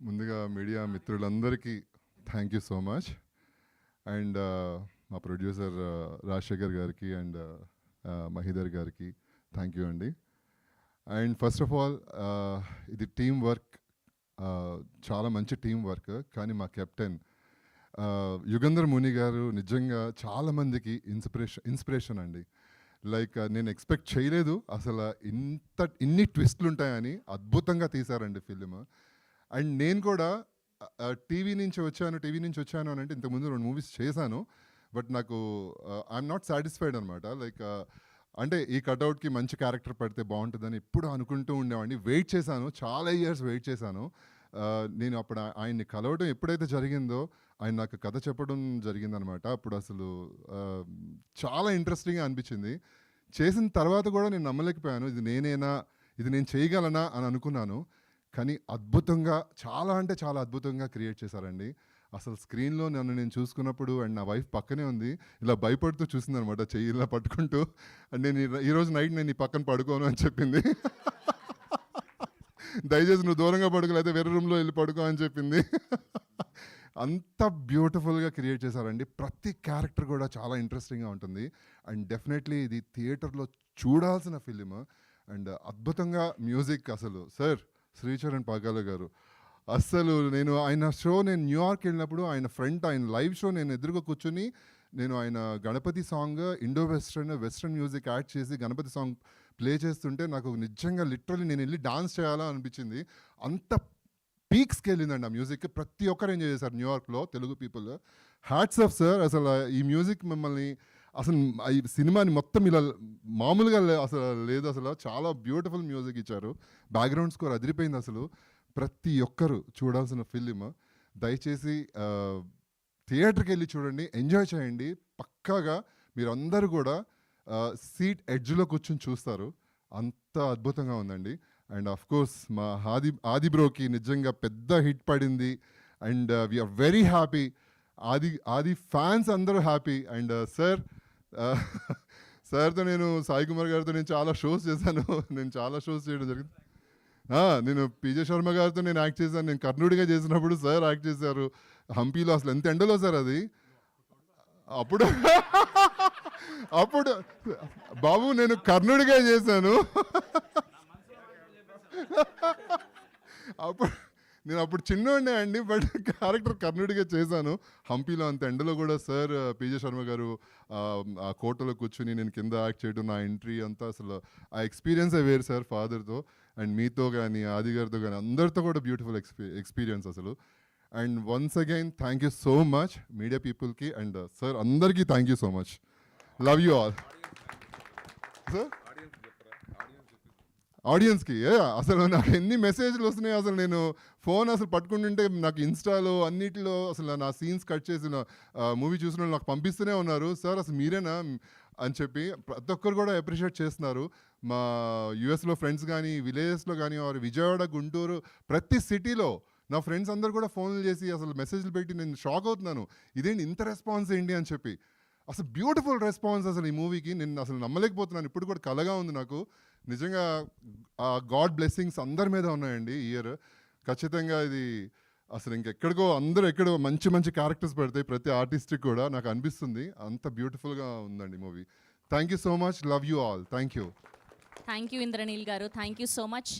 ముందుగా మీడియా మిత్రులందరికీ thank you so much. And మా ప్రొడ్యూసర్ రాజశేఖర్ గారికి అండ్ మహిదర్ గారికి థ్యాంక్ యూ అండి. అండ్ ఫస్ట్ ఆఫ్ ఆల్ ఇది టీం వర్క్, చాలా మంచి టీం వర్క్. కానీ మా కెప్టెన్ యుగంధర్ ముని గారు నిజంగా చాలామందికి ఇన్స్పిరేషన్ అండి. లైక్ నేను ఎక్స్పెక్ట్ చేయలేదు అసలు ఇన్ని ట్విస్ట్లు ఉంటాయని. అద్భుతంగా తీశారండి ఫిలిం. అండ్ నేను కూడా టీవీ నుంచి వచ్చాను అని అంటే ఇంతకుముందు 2 మూవీస్ చేశాను. బట్ నాకు ఐఎమ్ నాట్ సాటిస్ఫైడ్ అనమాట. లైక్ అంటే ఈ కట్అవుట్కి మంచి క్యారెక్టర్ పడితే బాగుంటుందని ఎప్పుడు అనుకుంటూ ఉండేవాడిని. వెయిట్ చేశాను, చాలా ఇయర్స్ వెయిట్ చేశాను. నేను అప్పుడు ఆయన్ని కలవడం ఎప్పుడైతే జరిగిందో, ఆయన నాకు కథ చెప్పడం జరిగిందనమాట. అప్పుడు అసలు చాలా ఇంట్రెస్టింగ్గా అనిపించింది. చేసిన తర్వాత కూడా నేను నమ్మలేకపోయాను, ఇది నేనేనా, ఇది నేను చేయగలనా అని అనుకున్నాను. కానీ అద్భుతంగా, చాలా అంటే చాలా అద్భుతంగా క్రియేట్ చేశారండి. అసలు స్క్రీన్లో నన్ను నేను చూసుకున్నప్పుడు అండ్ నా వైఫ్ పక్కనే ఉంది, ఇలా భయపడుతూ చూసింది అనమాట, చెయ్యి ఇలా పట్టుకుంటూ. అండ్ నేను ఈరోజు నైట్ నేను ఈ పక్కన పడుకోను అని చెప్పింది. దయచేసి నువ్వు దూరంగా పడుకోలేకపోతే వేరే రూమ్లో వెళ్ళి పడుకో అని చెప్పింది. అంత బ్యూటిఫుల్గా క్రియేట్ చేశారండి. ప్రతి క్యారెక్టర్ కూడా చాలా ఇంట్రెస్టింగ్గా ఉంటుంది. అండ్ డెఫినెట్లీ ఇది థియేటర్లో చూడాల్సిన ఫిలిం. అండ్ అద్భుతంగా మ్యూజిక్ అసలు సార్ శ్రీచరణ్ పాగాల గారు అస్సలు ఆయన షో నేను న్యూయార్క్ వెళ్ళినప్పుడు ఆయన లైవ్ షో నేను ఎదురుగా కూర్చొని నేను ఆయన Ganapati song Indo western music add చేసి గణపతి సాంగ్ ప్లే చేస్తుంటే నాకు నిజంగా లిటరలీ నేను వెళ్ళి డాన్స్ చేయాలా అనిపించింది. అంత పీక్స్కి వెళ్ళిందండి ఆ మ్యూజిక్. ప్రతి ఒక్కరు ఎంజాయ్ చేశారు న్యూయార్క్లో Telugu people. Hats off sir. అసలు ఈ మ్యూజిక్ మిమ్మల్ని అసలు ఈ సినిమాని మొత్తం ఇలా మామూలుగా అసలు లేదు, అసలు చాలా బ్యూటిఫుల్ మ్యూజిక్ ఇచ్చారు. బ్యాక్గ్రౌండ్ స్కోర్ అదిరిపోయింది. అసలు ప్రతి ఒక్కరు చూడాల్సిన ఫిలిం. దయచేసి థియేటర్కి వెళ్ళి చూడండి, ఎంజాయ్ చేయండి. పక్కాగా మీరందరూ కూడా సీట్ ఎడ్జ్లో కూర్చొని చూస్తారు. అంత అద్భుతంగా ఉందండి. అండ్ ఆఫ్ కోర్స్ మా ఆది బ్రోకి నిజంగా పెద్ద హిట్ పడింది. And we are very happy. Aadi fans అందరూ హ్యాపీ. అండ్ సార్తో నేను సాయి కుమార్ గారితో నేను చాలా షోస్ చేశాను. చాలా షోస్ చేయడం జరిగింది. నేను పీజే శర్మ గారితో నేను యాక్ట్ చేశాను. నేను కర్ణుడిగా చేసినప్పుడు సార్ యాక్ట్ చేశారు హంపీలో. అసలు ఎంత ఎండలో సార్ అది. అప్పుడు బాబు నేను కర్ణుడిగా చేశాను. అప్పుడు చిన్నోడే అండి, బట్ క్యారెక్టర్ కర్ణుడిగా చేశాను హంపీలో. అంత ఎండలో కూడా సార్ పీజే శర్మ గారు ఆ కోటలో కూర్చుని నేను కింద యాక్ట్ చేయడం, నా ఎంట్రీ అంతా అసలు ఆ ఎక్స్పీరియన్సే వేరు సార్. ఫాదర్తో అండ్ మీతో కానీ ఆది గారితో కానీ అందరితో కూడా బ్యూటిఫుల్ ఎక్స్పీరియన్స్ అసలు. And once again thank you so much media పీపుల్కి అండ్ సార్ అందరికీ thank you so much. Love you all. Sir ఆడియన్స్కి అసలు నాకు ఎన్ని మెసేజ్లు వస్తున్నాయి. అసలు నేను ఫోన్ అసలు పట్టుకుంటుంటే నాకు ఇన్స్టాలో అన్నిటిలో అసలు నా సీన్స్ కట్ చేసిన మూవీ చూసిన నాకు పంపిస్తూనే ఉన్నారు. సార్ అసలు మీరేనా అని చెప్పి ప్రతి ఒక్కరు కూడా అప్రిషియేట్ చేస్తున్నారు. మా యూఎస్లో ఫ్రెండ్స్ కానీ, విలేజెస్లో కానీ, విజయవాడ, గుంటూరు, ప్రతి సిటీలో నా ఫ్రెండ్స్ అందరు కూడా ఫోన్లు చేసి అసలు మెసేజ్లు పెట్టి నేను షాక్ అవుతున్నాను. ఇదేంటి ఇంత రెస్పాన్స్ ఏంటి అని చెప్పి. అసలు బ్యూటిఫుల్ రెస్పాన్స్ అసలు ఈ మూవీకి. నేను అసలు నమ్మలేకపోతున్నాను. ఇప్పుడు కూడా కలగా ఉంది నాకు. నిజంగా గాడ్ బ్లెస్సింగ్స్ అందరి మీద ఉన్నాయండి ఈ ఇయర్. ఖచ్చితంగా ఇది అసలు ఇంకెక్కడికో ఎక్కడో మంచి మంచి క్యారెక్టర్స్ పెడతాయి ప్రతి ఆర్టిస్ట్కి కూడా నాకు అనిపిస్తుంది. అంత బ్యూటిఫుల్గా ఉందండి movie. Thank you so much. Love you all. Thank you. Thank you Indraneel గారు. Thank you so much.